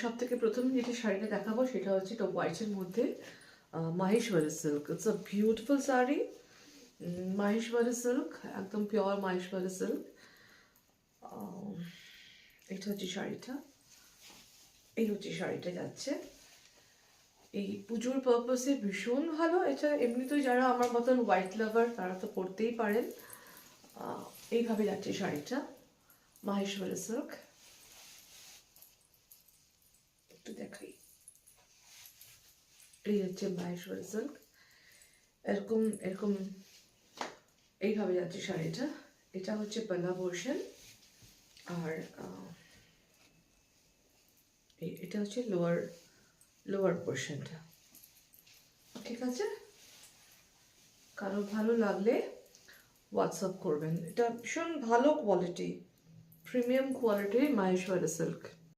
সব থেকে প্রথমে যেটা শাড়িটা দেখাবো সেটা হচ্ছে এটা হোয়াইটের মধ্যে Maheshwari silk. It's a beautiful sari. Maheshwari silk, একদম পিওর মাহেশ্বরী সিল্ক। এটা হচ্ছে শাড়িটা, এই হচ্ছে শাড়িটা যাচ্ছে। এই পুজোর পারপাসে ভীষণ ভালো। এটা এমনিতেই যারা আমার মতন হোয়াইট লাভার তারা তো পরতেই পারেন। এইভাবে যাচ্ছে শাড়িটা, মাহেশ্বরী সিল্ক। একটু দেখাই, এই হচ্ছে মাহেশ্বরী সিল্ক। এরকম এরকম এইভাবে যাচ্ছে শাড়িটা। এটা হচ্ছে পাল্লা পোর্শন, আর এটা হচ্ছে লোয়ার লোয়ার পোর্শনটা। ঠিক আছে, কারো ভালো লাগলে হোয়াটসঅ্যাপ করবেন। এটা ভীষণ ভালো কোয়ালিটি, প্রিমিয়াম কোয়ালিটির মাহেশ্বরী সিল্ক।